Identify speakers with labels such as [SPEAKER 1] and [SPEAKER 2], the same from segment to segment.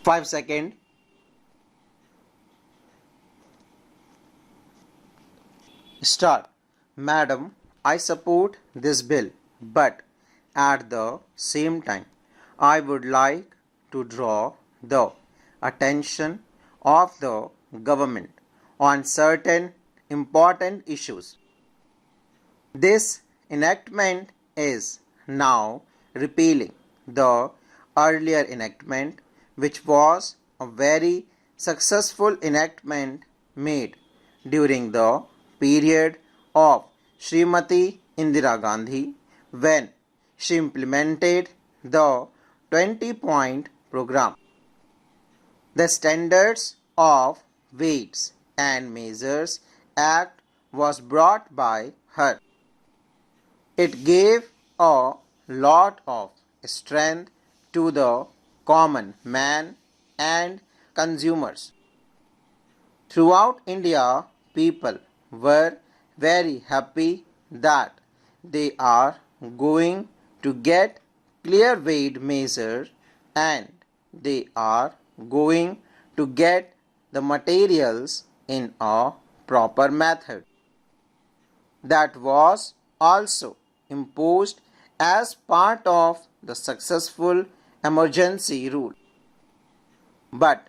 [SPEAKER 1] 5 seconds. Start. Madam, I support this bill, but at the same time, I would like to draw the attention of the government on certain important issues. This enactment is now repealing the earlier enactment, which was a very successful enactment made during the period of Srimati Indira Gandhi when she implemented the 20-point program. The Standards of Weights and Measures Act was brought by her. It gave a lot of strength to the common man and consumers. Throughout India, people were very happy that they are going to get clear weight measure and they are going to get the materials in a proper method. That was also imposed as part of the successful emergency rule. But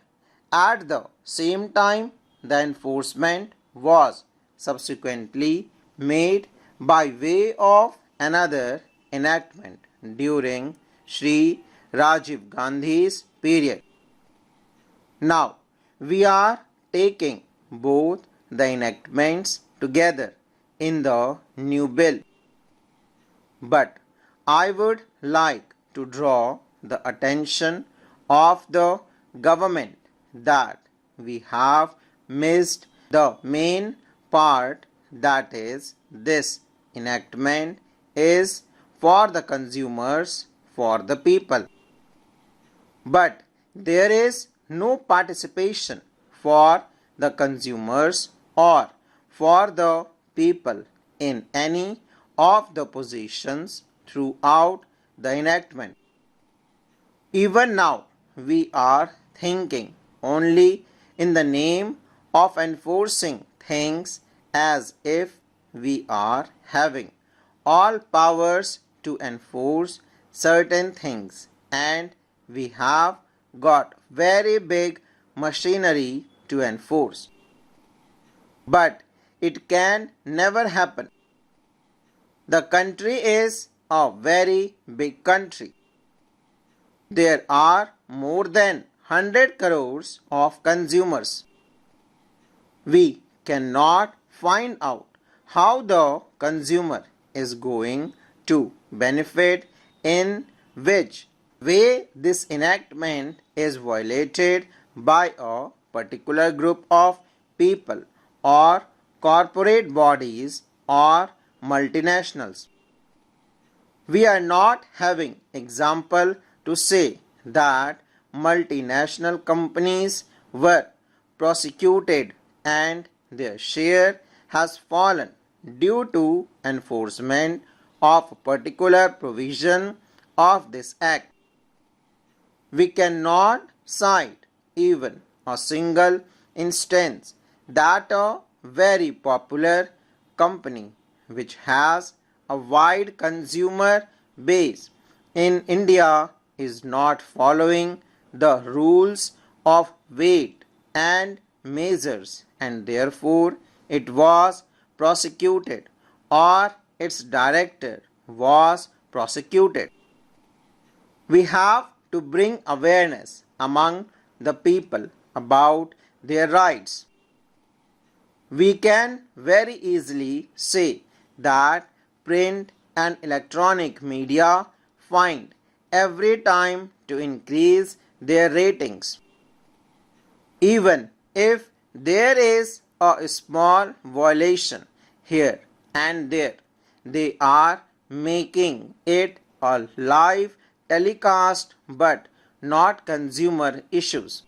[SPEAKER 1] at the same time, the enforcement was subsequently made by way of another enactment during Sri Rajiv Gandhi's period. Now, we are taking both the enactments together in the new bill. But I would like to draw the attention of the government that we have missed the main part, that is, this enactment is for the consumers, for the people. But there is no participation for the consumers or for the people in any of the positions throughout the enactment. Even now, we are thinking only in the name of enforcing things as if we are having all powers to enforce certain things, and we have got very big machinery to enforce. But it can never happen. The country is a very big country. There are more than 100 crores of consumers. We cannot find out how the consumer is going to benefit, in which way this enactment is violated by a particular group of people or corporate bodies or multinationals. We are not having example to say that multinational companies were prosecuted and their share has fallen due to enforcement of a particular provision of this act. We cannot cite even a single instance that a very popular company which has a wide consumer base in India is not following the rules of weight and measures, and therefore it was prosecuted or its director was prosecuted. We have to bring awareness among the people about their rights. We can very easily say that print and electronic media find every time to increase their ratings. Even if there is a small violation here and there, they are making it a live telecast but not consumer issues.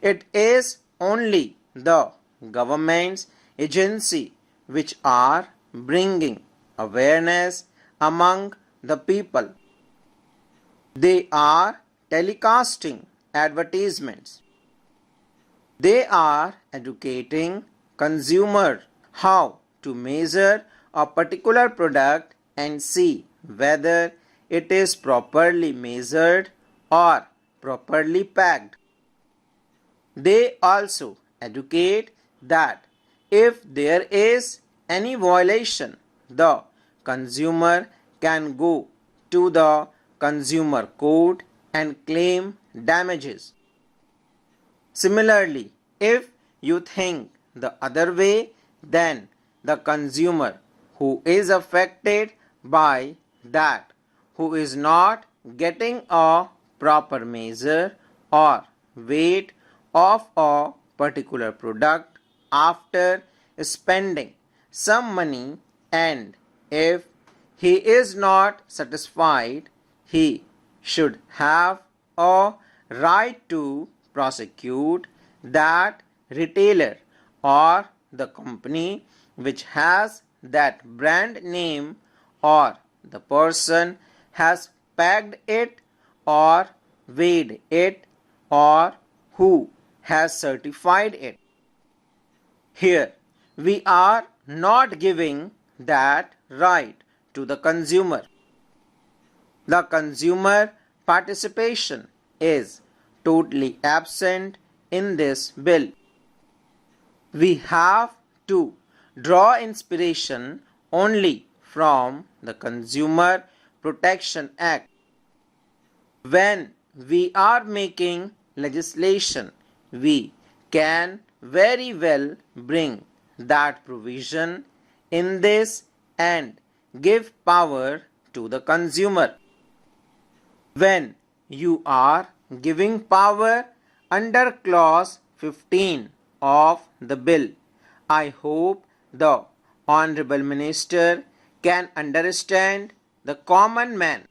[SPEAKER 1] It is only the government's agency which are bringing awareness among the people. They are telecasting advertisements. They are educating consumer how to measure a particular product and see whether it is properly measured or properly packed. They also educate that if there is any violation, the consumer can go to the consumer court and claim damages. Similarly, if you think the other way, then the consumer who is affected by that, who is not getting a proper measure or weight of a particular product after spending some money, and if he is not satisfied, he should have a right to prosecute that retailer or the company which has that brand name, or the person has packed it or weighed it, or who has certified it. Here we are not giving that right to the consumer. The consumer participation is totally absent in this bill. We have to draw inspiration only from the Consumer Protection Act. When we are making legislation, we can very well bring that provision in this and give power to the consumer. When you are giving power under clause 15 of the bill, I hope the Honorable Minister can understand the common man.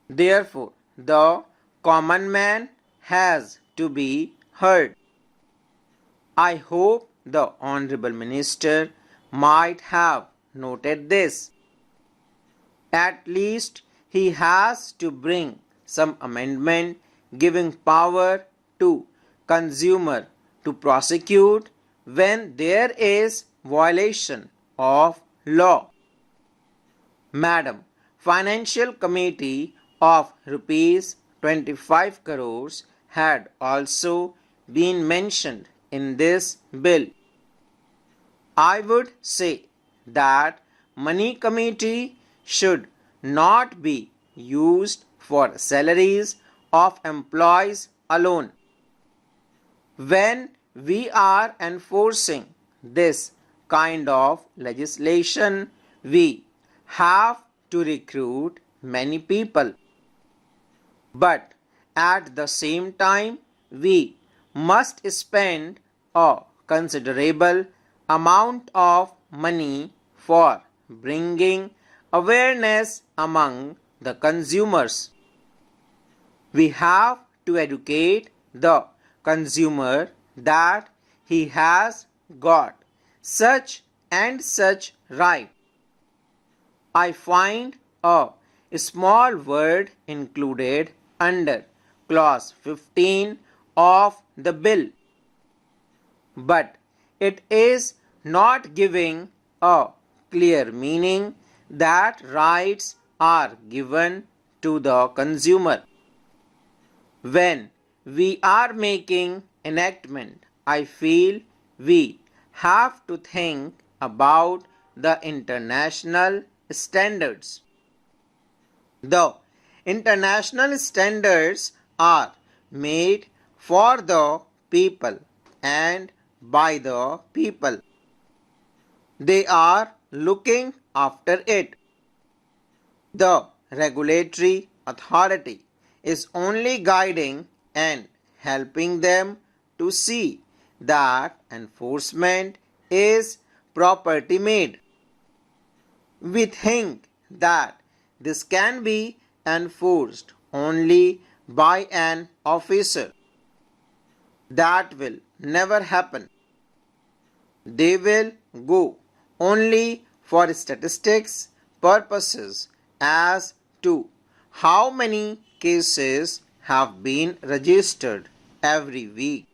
[SPEAKER 1] Therefore, the common man has to be heard. I hope the Honorable Minister might have noted this. At least he has to bring some amendment giving power to consumer to prosecute when there is violation of law. Madam, Financial Committee of rupees 25 crores had also been mentioned in this bill. I would say that money committee should not be used for salaries of employees alone. When we are enforcing this kind of legislation, we have to recruit many people. But at the same time, we must spend a considerable amount of money for bringing awareness among the consumers. We have to educate the consumer that he has got such and such right. I find a small word included under clause 15 of the bill, but it is not giving a clear meaning that rights are given to the consumer. When we are making enactment, I feel we have to think about the international standards. The international standards are made for the people and by the people. They are looking after it. The regulatory authority is only guiding and helping them to see that enforcement is properly made. We think that this can be enforced only by an officer. That will never happen. They will go only for statistics purposes as to how many cases have been registered every week.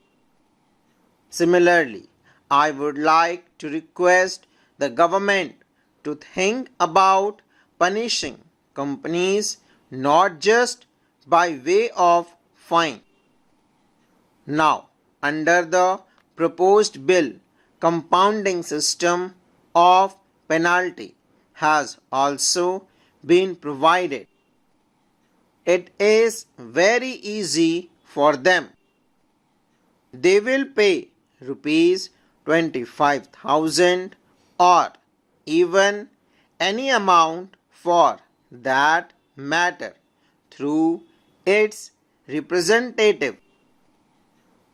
[SPEAKER 1] Similarly, I would like to request the government to think about punishing companies not just by way of fine. Now, under the proposed bill, compounding system of penalty has also been provided. It is very easy for them. They will pay rupees 25,000 or even any amount for that matter through its representative.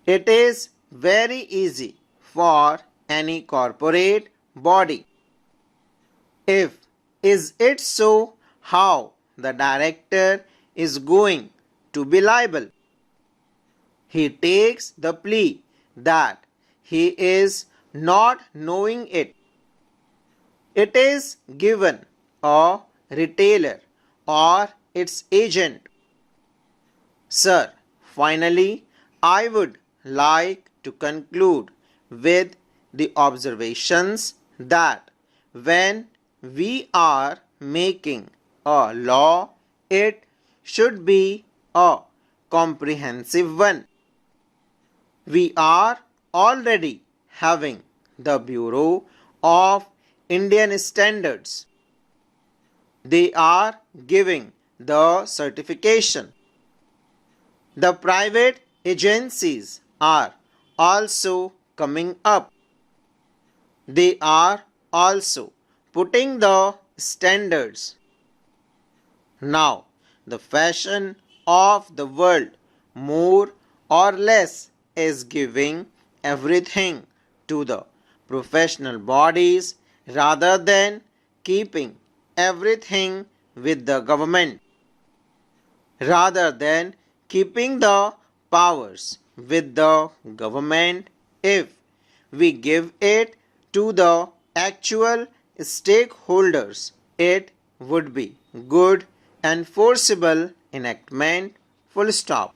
[SPEAKER 1] It is very easy for any corporate body. If is it so, how the director is going to be liable? He takes the plea that he is not knowing it. It is given a retailer or its agent. Sir, finally, I would like to conclude with the observations that when we are making a law, it should be a comprehensive one. We are already having the Bureau of Indian Standards. They are giving the certification. The private agencies are also coming up. They are also putting the standards. Now, the fashion of the world more or less is giving everything to the professional bodies rather than keeping everything with the government. Rather than keeping the powers with the government, if we give it to the actual stakeholders, it would be good and forcible enactment. Full stop.